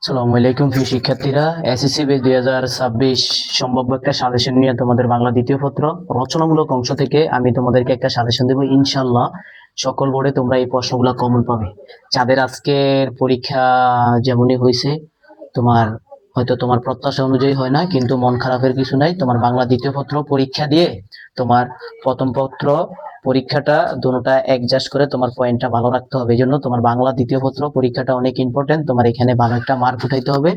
আসসালামু আলাইকুম প্রিয় শিক্ষার্থীরা, এসএসসি বেস 2026 সম্ভাব্য একটা সাজেশন নিয়ে তোমাদের বাংলা দ্বিতীয় পত্র রচনামূলক অংশ থেকে আমি তোমাদেরকে একটা সাজেশন দেবো। ইনশাল্লাহ সকল বোর্ডে তোমরা এই প্রশ্নগুলো কমন পাবে। যাদের আজকের পরীক্ষা যেমনই হয়েছে, তোমার হয়তো তোমার প্রত্যাশা অনুযায়ী হয় না, কিন্তু মন খারাপের কিছু নাই। তোমার বাংলা দ্বিতীয় পত্র পরীক্ষা দিয়ে তোমার প্রথম পত্র পরীক্ষাটা দুটোটা অ্যাডজাস্ট করে তোমার পয়েন্টটা ভালো রাখতে হবে। এই জন্য তোমার বাংলা দ্বিতীয় পত্র পরীক্ষাটা অনেক ইম্পর্টেন্ট, তোমার এখানে ভালো একটা মার্ক উঠাইতে হবে।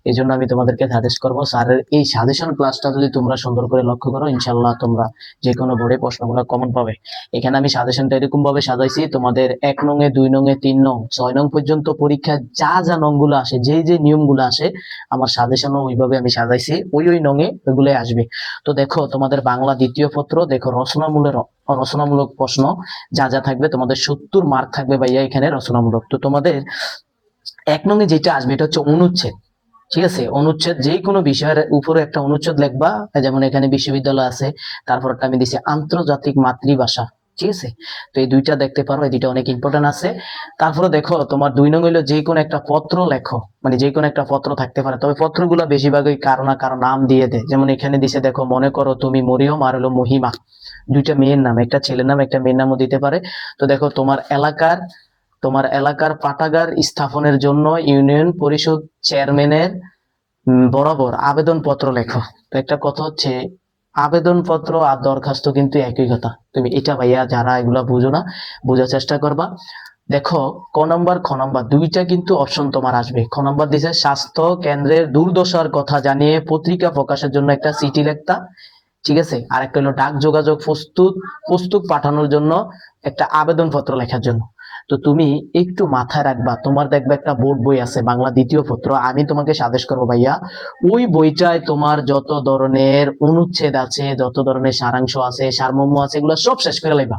এই জন্য আমি তোমাদেরকে সাজেস্ট করবো, স্যারের এই সাজেশন ক্লাসটা যদি তোমরা সুন্দর করে লক্ষ্য করো, ইনশাল্লাহ তোমরা যে কোনো বোর্ডে প্রশ্নগুলো কমন পাবে। এখানে আমি সাজেশনটা এরকম ভাবে সাজাইছি, তোমাদের 1 নং এ 2 নং এ 3 নং 6 নং পর্যন্ত পরীক্ষা যা যা নং গুলো আসে, যে যে নিয়মগুলো আসে, আমার সাজেশনও ওইভাবে আমি সাজাইছি, ওই নং এ ওইগুলো আসবে। তো দেখো তোমাদের বাংলা দ্বিতীয় পত্র, দেখো রচনামূলক প্রশ্ন যা যা থাকবে, তোমাদের 70 মার্ক থাকবে ভাইয়া এখানে রচনামূলক। তো তোমাদের 1 নং এ যেটা আসবে এটা হচ্ছে অনুচ্ছেদ। ঠিক আছে, অনুচ্ছেদ যে কোনো বিষয়ের উপরে একটা অনুচ্ছেদ লিখবা। যেমন এখানে বিশ্ববিদ্যালয় আছে, তারপর আমি দিছি আন্তর্জাতিক মাতৃভাষা। ঠিক আছে, তো এই দুইটা দেখতে পারো, এই দুইটা অনেক ইম্পর্টেন্ট আছে। তারপরে দেখো তোমার 2 নং হইলো যে কোনো একটা পত্র লেখো, মানে যে কোনো একটা পত্র থাকতে পারে, তবে পত্রগুলো বেশিরভাগই কারো না কারো নাম দিয়ে দেয়। যেমন এখানে দিছে, দেখো মনে করো তুমি মরিয়ম আর হলো মহিমা, দুইটা মেয়ের নাম, একটা ছেলের নাম একটা মেয়ের নামও দিতে পারে। তো দেখো তোমার এলাকার পাঠাগার স্থাপনের জন্য ইউনিয়ন পরিষদ চেয়ারম্যানের বরাবর আবেদন পত্র লেখো। তো একটা কথা হচ্ছে, আবেদন পত্র আর দরখাস্ত কিন্তু একই কথা। তুমি এটা ভাইয়া যারা এগুলা বুঝো না, বোঝার চেষ্টা করবা। দেখো ক নম্বর খ নম্বর দুইটা কিন্তু অপশন তোমার আসবে। খ নম্বর দিছে স্বাস্থ্য কেন্দ্রের দুর্দশার কথা জানিয়ে পত্রিকা প্রকাশের জন্য একটা চিঠি লেখতা। ঠিক আছে, আর একটা হলো ডাক যোগাযোগ পুস্তক পাঠানোর জন্য একটা আবেদন পত্র লেখার জন্য। তো তুমি একটু মাথায় রাখবা, তোমার দেখবে একটা বোর্ড বই আছে বাংলা দ্বিতীয় পত্র, আমি তোমাকে সাজেস্ট করবো ভাইয়া, ওই বইটায় তোমার যত ধরনের অনুচ্ছেদ আছে, যত ধরনের সারাংশ আছে, সারমর্ম আছে, এগুলো সব শেষ করে লাইবা।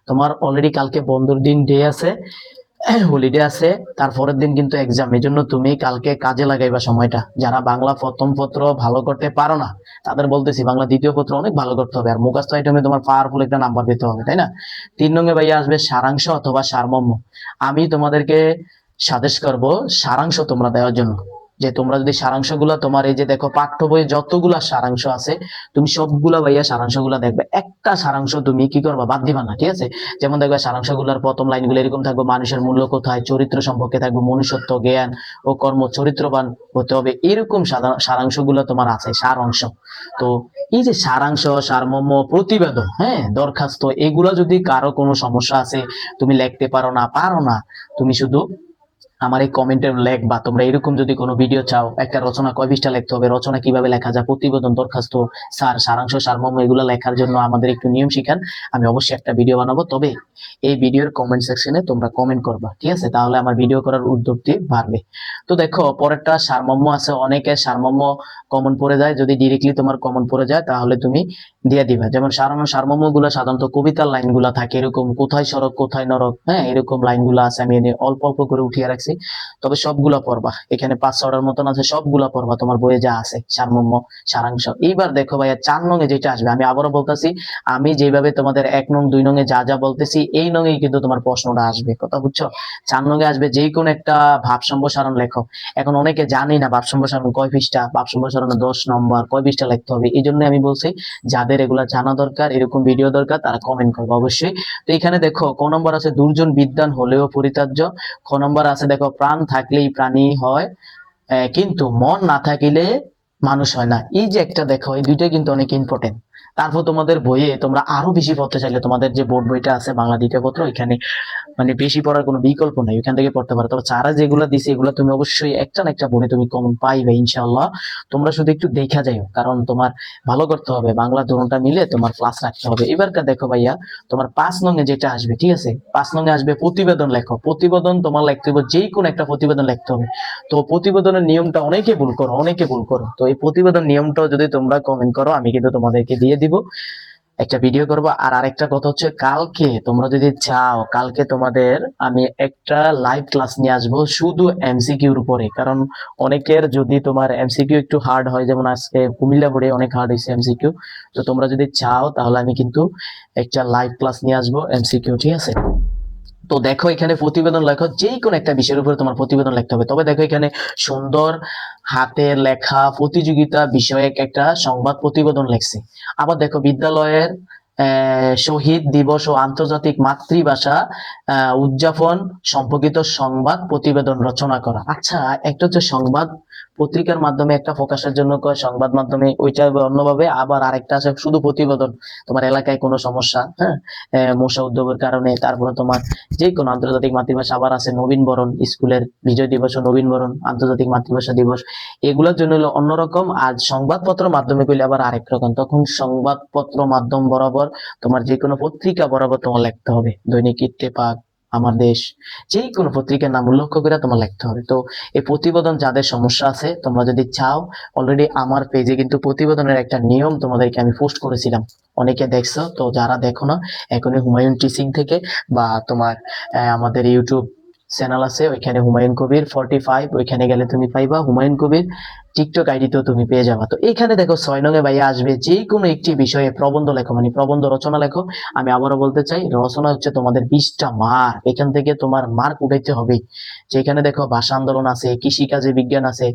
তোমার অলরেডি কালকে বন্ধুর দিন ডে আছে, হলিডে আছে, তারপরের দিন কিন্তু এক্সাম। এই জন্য তুমি কালকে কাজে লাগাইবা সময়টা। যারা বাংলা প্রথম পত্র ভালো করতে পারো না, তাদের বলতেছি বাংলা দ্বিতীয় পত্র অনেক ভালো করতে হবে, আর মুখস্থ আইটেমে তোমার পাওয়ারফুল একটা নাম্বার দিতে হবে, তাই না? 3 নঙ্গে ভাইয়া আসবে সারাংশ অথবা সারমর্ম। আমি তোমাদেরকে সাজেস্ট করব সারাংশ তোমরা দেওয়ার জন্য। যে তোমরা যদি সারাংশগুলা, তোমার এই যে দেখো পাঠ্য বইয়ে যতগুলা সারাংশ আছে, তুমি সবগুলা ভাইয়া সারাংশগুলা দেখবে, একটা সারাংশ তুমি কি করবা, বাদ দিবা না। ঠিক আছে, যেমন দেখবে সারাংশগুলোর প্রথম লাইনগুলো এরকম থাকবে, মানুষের মূল্য কোথায়, চরিত্র সম্পর্কে থাকবে, মনুষ্যত্ব, জ্ঞান ও কর্ম, চরিত্রবান হতে হবে, এরকম সারাংশগুলো তোমার আছে, সার অংশ। তো এই যে সারাংশ, সারমর্ম, প্রতিবেদন, হ্যাঁ, দরখাস্ত, এগুলা যদি কারো কোনো সমস্যা আছে, তুমি লিখতে পারো না, তুমি শুধু আমার এই কমেন্টে লেখবা। তোমরা এরকম যদি কোনো ভিডিও চাও, একটা রচনা কয় পৃষ্ঠা লিখতে হবে, রচনা কিভাবে লেখা যায়, প্রতিবেদন, দরখাস্ত, সারাংশ, সারমর্ম, এগুলো লেখার জন্য আমাদের একটু নিয়ম শিখান, আমি অবশ্যই একটা ভিডিও বানাবো। তবে এই ভিডিওর কমেন্ট সেকশনে তোমরা কমেন্ট করবা, ঠিক আছে? তাহলে আমার ভিডিও করার উদ্যোগটি বাড়বে। তো দেখো পরেরটা সারমর্ম আছে, অনেকের সারমর্ম কমন পড়ে যায়, যদি ডিরেক্টলি তোমার কমন পড়ে যায় তাহলে তুমি দিয়ে দিবা। যেমন সারমর্ম গুলা সাধারণত কবিতার লাইন গুলা থাকে, এরকম কোথায় সড়ক কোথায় নরক, হ্যাঁ, এরকম লাইন গুলা আছে, আমি অল্প অল্প করে উঠিয়ে রাখছি। তবে সবগুলা পড়বা, এখানে 5-6টার মতন আছে, সবগুলা পড়বা, তোমার বইয়ে যা আছে সারমর্ম, সারাংশ। এইবার দেখো ভাইয়া 4 নঙে যেটা আসবে, আমি আবারও বলতেছি, আমি যেভাবে তোমাদের 1 নং 2 নঙে যা যা বলতেছি, এই নঙেই কিন্তু তোমার প্রশ্নটা আসবে, কথা বুঝছো? 4 নঙে আসবে যে কোনো একটা ভাব সম্প্রসারণ লেখো। এখন অনেকে জানি না ভাব সম্প্রসারণ কয় পৃষ্ঠা, ভাব সম্প্রসারণ 10 নম্বর, কয় পৃষ্ঠা লিখতে হবে। এই জন্য আমি বলছি, যাদের এগুলা জানা দরকার, এরকম ভিডিও দরকার, তারা কমেন্ট করবে অবশ্যই। তো এখানে দেখো ক নম্বর আছে দুর্জন বিদ্বান হলেও পরিত্যাজ্য। খ নম্বর আছে দেখো প্রাণ থাকলেই প্রাণী হয়, কিন্তু মন না থাকিলে মানুষ হয় না। এই যে একটা দেখো, এই দুইটা কিন্তু অনেক ইম্পর্টেন্ট। তারপর তোমাদের বইয়ে তোমরা আরো বেশি পড়তে চাইলে, তোমাদের যে বোর্ড বইটা আছে বাংলা দ্বিতীয় পত্র, এখানে মানে বেশি পড়ার কোনো বিকল্প নাই, ওইখান থেকে পড়তে পারো। তবে চারা যেগুলো দিছে, এগুলো তুমি অবশ্যই একটা না একটা বোর্ডে তুমি কমন পাইবে ইনশাআল্লাহ। তোমরা শুধু একটু দেখা যাও, কারণ তোমার ভালো করতে হবে, বাংলা দুটোটা মিলে তোমার ক্লাস রাখতে হবে। এবারকার দেখো ভাইয়া, তোমার 5 নঙে যেটা আসবে, ঠিক আছে, 5 নঙে আসবে প্রতিবেদন লেখো। প্রতিবেদন তোমার লিখতে হবে, যে কোনো একটা প্রতিবেদন লিখতে হবে। তো প্রতিবেদনের নিয়মটা অনেকে ভুল করো, তো এই প্রতিবেদন নিয়মটাও যদি তোমরা কমেন্ট করো, আমি কিন্তু তোমাদেরকে দিয়ে দিব, একটা ভিডিও করবো। আর আরেকটা কথা হচ্ছে, কালকে তোমরা যদি চাও, কালকে তোমাদের আমি একটা লাইভ ক্লাস নিয়ে আসবো শুধু এমসিকিউর উপরে। কারণ অনেকের যদি তোমার এমসিকিউ একটু হার্ড হয়, যেমন আজকে কুমিল্লা বোর্ডে অনেক হার্ড হয়েছে এমসিকিউ, তো তোমরা যদি চাও তাহলে আমি কিন্তু একটা লাইভ ক্লাস নিয়ে আসবো এমসিকিউ, ঠিক আছে? তো দেখো এখানে প্রতিবেদন লেখো, যে কোনো একটা বিষয়ের উপরে তোমার প্রতিবেদন লিখতে হবে। তবে দেখো এখানে সুন্দর হাতের লেখা প্রতিযোগিতা বিষয়ক একটা সংবাদ প্রতিবেদন লেখছে। আবার দেখো বিদ্যালয়ের শহীদ দিবস ও আন্তর্জাতিক মাতৃভাষা উদযাপন সম্পর্কিত সংবাদ প্রতিবেদন রচনা করা। আচ্ছা, একটা হচ্ছে সংবাদ পত্রিকার মাধ্যমে একটা প্রকাশের জন্য কয়, সংবাদ মাধ্যমে ওইটা অন্যভাবে, আবার আরেকটা আছে শুধু প্রতিবেদন। তোমার এলাকায় কোনো সমস্যা, হ্যাঁ, মশা উদ্যোগের কারণে, তারপরে তোমার যে কোনো আন্তর্জাতিক মাতৃভাষা, আবার আছে নবীন বরণ, স্কুলের বিজয় দিবস ও নবীন বরণ, আন্তর্জাতিক মাতৃভাষা দিবস, এগুলোর জন্য হলো অন্যরকম। আর সংবাদপত্র মাধ্যমে করলে আবার আরেক রকম। তখন সংবাদপত্র মাধ্যম বরাবর তোমার যে কোনো পত্রিকা বরাবর তোমার লিখতে হবে। দৈনিক ইত্তেফাক, আমার দেশ, যে কোনো পত্রিকার নাম উল্লেখ করে তোমার লিখতে হবে। তো এই প্রতিবেদন যাদের সমস্যা আছে, তোমরা যদি চাও, অলরেডি আমার পেজে কিন্তু প্রতিবেদনের একটা নিয়ম তোমাদেরকে আমি পোস্ট করেছিলাম, অনেকে দেখছো। তো যারা দেখো না, এখনই হুমায়ুন টিচিং থেকে বা তোমার আমাদের ইউটিউব চ্যানেল আছে, ওইখানে হুমায়ুন কবির 45, ওইখানে গেলে তুমি পাইবা হুমায়ুন কবির টিকটক আইডিতেও তুমি পেয়ে যাবা। তো এইখানে দেখো 6 নং এ ভাইয়া আসবে, যে কোনো একটি বিষয়ে প্রবন্ধ লেখো, মানে প্রবন্ধ রচনা লেখো। আমি আবারও বলতে চাই, রচনা হচ্ছে তোমাদের 20টা মার্ক, এখান থেকে তোমার মার্ক উঠাইতে হবে। যেখানে দেখো ভাষা আন্দোলন আছে, কৃষিকাজে বিজ্ঞান আছে,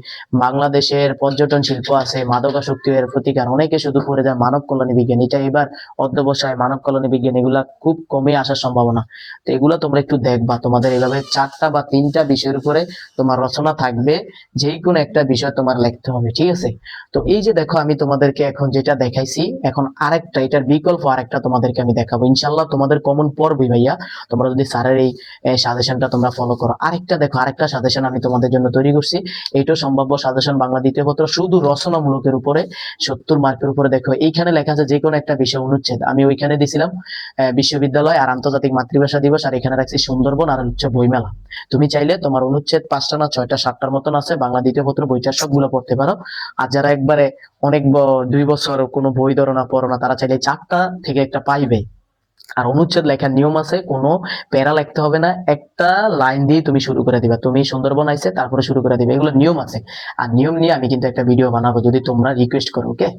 বাংলাদেশের পর্যটন শিল্প আছে, মাদকাসক্তি এর প্রতিকার, অনেকে শুধু পড়ে যায় মানব কল্যাণী বিজ্ঞান, এটা এবার অধ্যবসায় মানব কল্যাণী বিজ্ঞান, এগুলা খুব কমে আসার সম্ভাবনা। তো এগুলো তোমরা একটু দেখবা, তোমাদের এইভাবে 4টা বা 3টা বিষয়ের উপরে তোমার রচনা থাকবে, যে কোনো একটা বিষয় তোমার লিখতে হবে, ঠিক আছে? তো এই যে দেখো আমি তোমাদেরকে এখন যেটা দেখাইছি, এখন আরেকটা, এটার বিকল্প আরেকটা তোমাদেরকে আমি দেখাবো, ইনশাল্লাহ তোমাদের কমন পড়বে ভাইয়া, তোমরা যদি স্যারের এই সাজেশনটা তোমরা ফলো করো। আরেকটা দেখো, আরেকটা সাজেশন আমি তোমাদের জন্য তৈরি করছি, এইটাও সম্ভাব্য সাজেশন, বাংলা দ্বিতীয় পত্র, শুধু রচনামূলকের উপরে, 70 মার্কের উপরে। দেখো এইখানে লেখা আছে যে কোনো একটা বিষয় অনুচ্ছেদ, আমি ওইখানে দিছিলাম বিশ্ববিদ্যালয় আর আন্তর্জাতিক মাতৃভাষা দিবস, আর এখানে রাখছি সুন্দরবন আর হচ্ছে বইমেলা। তুমি চাইলে তোমার অনুচ্ছেদ 5টা না 6টা 7টার মতন আছে, বাংলা দ্বিতীয় পত্র বইটার সবগুলো পড়তে পারো। আর যারা একবারে অনেক 2 বছর কোনো বই ধরো না, পড়ো না, তারা চাইলে 4টা থেকে একটা পাইবে। আর অনুচ্ছেদ লেখার নিয়ম আছে, কোনো প্যারা লিখতে হবে না, একটা লাইন দিয়ে তুমি শুরু করে দিবা, তুমি সুন্দরবন আইছে তারপরে শুরু করে দিবে, এগুলো নিয়ম আছে। আর নিয়ম নিয়ে আমি কিন্তু একটা ভিডিও বানাবো, যদি তোমরা রিকোয়েস্ট করো। ওকে,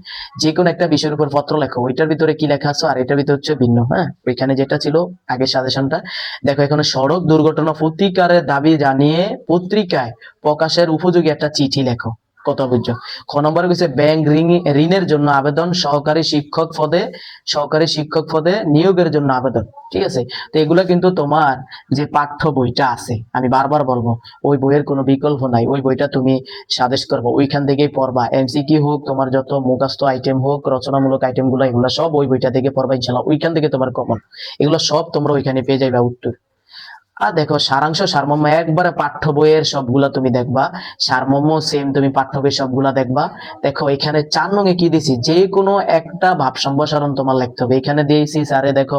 যে কোনো একটা বিষয়ের উপর পত্র লেখো, ওইটার ভিতরে কি লেখা আছে আর এটার ভিতরে হচ্ছে ভিন্ন। হ্যাঁ, ওইখানে যেটা ছিল আগের সাজেশনটা, দেখো এখানে সড়ক দুর্ঘটনা প্রতিকারের দাবি জানিয়ে পত্রিকায় প্রকাশের উপযোগী একটা চিঠি লেখো। কত বুঝছো? খ নম্বরে হচ্ছে ব্যাংক ঋণের জন্য আবেদন, সহকারী শিক্ষক পদে নিয়োগের জন্য আবেদন, ঠিক আছে? তো এগুলো কিন্তু তোমার যে পাঠ্য বইটা আছে, আমি বারবার বলবো, ওই বইয়ের কোনো বিকল্প নাই, ওই বইটা তুমি সাজেস্ট করবো, ওইখান থেকেই পড়বা। এমসিকিউ হোক, তোমার যত মুখস্থ আইটেম হোক, রচনামূলক আইটেম গুলো, এগুলো সব ওই বইটা থেকে পড়বা ইনশাল্লাহ, ওইখান থেকে তোমার কমন, এগুলো সব তোমরা ওইখানে পেয়ে যাবে উত্তর। আর দেখো সারাংশ সারমর্ম একবারে পাঠ্য বইয়ের সবগুলা তুমি দেখবা, সারমর্ম সেম তুমি পাঠ্য বইয়ের সবগুলা দেখবা। দেখো এখানে 4 নং-এ কি দিছি, যে কোনো একটা ভাব সম্প্রসারণ তোমার লিখতে হবে। এখানে দিয়েছি স্যারে, দেখো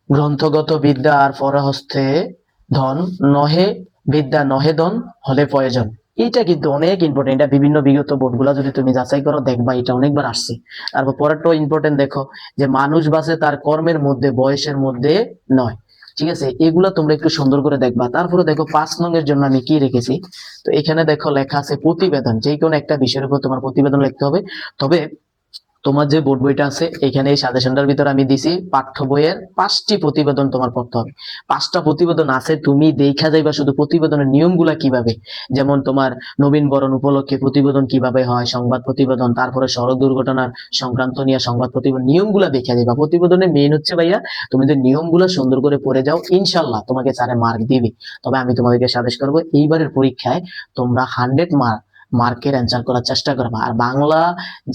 গ্রন্থগত বিদ্যা আর পরহস্তে ধন নহে, বিদ্যা নহে ধন হলে প্রয়োজন। এটা কিন্তু অনেক ইম্পর্টেন্ট, এটা বিভিন্ন বিগত বোর্ডগুলা যদি তুমি যাচাই করো দেখবা এটা অনেকবার আসছে। তারপর পরেরটাও ইম্পর্টেন্ট, দেখো যে মানুষ বাঁচে তার কর্মের মধ্যে, বয়সের মধ্যে নয়, ঠিক আছে? এগুলা তোমরা একটু সুন্দর করে দেখবা। তারপরে দেখো 5 নং-এর জন্য আমি কি রেখেছি, তো এখানে দেখো লেখা আছে প্রতিবেদন, যে কোনো একটা বিষয়ের উপর তোমার প্রতিবেদন লিখতে হবে। তবে তোমার যে বোর্ড বইটা আছে, এখানে এই সাজেশনটার ভিতরে আমি দিছি পাঠ্য বইয়ের 5টি প্রতিবেদন তোমার পড়তে হবে। 5টা প্রতিবেদন আছে, তুমি দেখা যাইবা শুধু প্রতিবেদনের নিয়মগুলা কিভাবে, যেমন তোমার নবীন বরণ উপলক্ষে প্রতিবেদন কিভাবে হয়, সংবাদ প্রতিবেদন, তারপরে সড়ক দুর্ঘটনার সংক্রান্ত নিয়ে সংবাদ প্রতিবেদন, নিয়মগুলা দেখা যাইবা। প্রতিবেদনের মেইন হচ্ছে ভাইয়া, তুমি যদি নিয়মগুলো সুন্দর করে পড়ে যাও, ইনশাল্লাহ তোমাকে স্যারে মার্ক দিবে। তবে আমি তোমাদেরকে সাজেস্ট করবো, এইবারের পরীক্ষায় তোমরা 100 মার্কের অ্যান্সার করার চেষ্টা করবা। আর বাংলা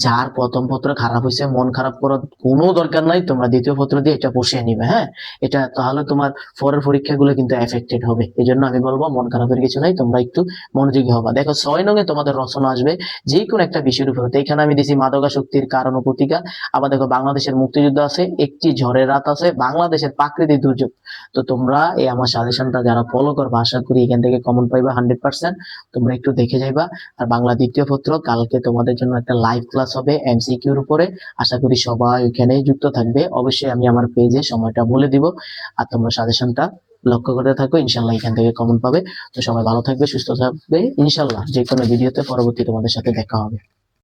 যার প্রথম পত্র খারাপ হয়েছে, মন খারাপ করার কোনো দরকার নাই, তোমরা দ্বিতীয় পত্র দিয়ে এটা বসিয়ে নিবে। হ্যাঁ, এটা তাহলে তোমার পরের পরীক্ষাগুলো কিন্তু এফেক্টেড হবে। এই জন্য আমি বলবো মন খারাপের কিছু নাই, তোমরা একটু মনোযোগী হবা। দেখো 6 নং-এ তোমাদের রচনা আসবে যে কোনো একটা বিষয়ের উপর। এখানে আমি দিছি মাদকাসক্তির কারণ ও প্রতিকার। আবার দেখো বাংলাদেশের মুক্তিযুদ্ধ আছে, একটি ঝড়ের রাত আছে, বাংলাদেশের প্রাকৃতিক দুর্যোগ। তো তোমরা এই আমার সাজেশনটা যারা ফলো করবা, আশা করি এখান থেকে কমন পাইবা 100%। তোমরা একটু দেখে যাইবা। আর বাংলা দ্বিতীয় পত্র কালকে তোমাদের জন্য একটা লাইভ ক্লাস হবে এমসিকিউর উপরে, আশা করি সবাই ওইখানেই যুক্ত থাকবে। অবশ্যই আমি আমার পেজে সময়টা বলে দিব, আর তোমরা সাজেশনটা লক্ষ্য করে থাকো, ইনশাল্লাহ এখান থেকে কমন পাবে। তো সবাই ভালো থাকবে, সুস্থ থাকবে, ইনশাল্লাহ যে কোনো ভিডিওতে পরবর্তী তোমাদের সাথে দেখা হবে।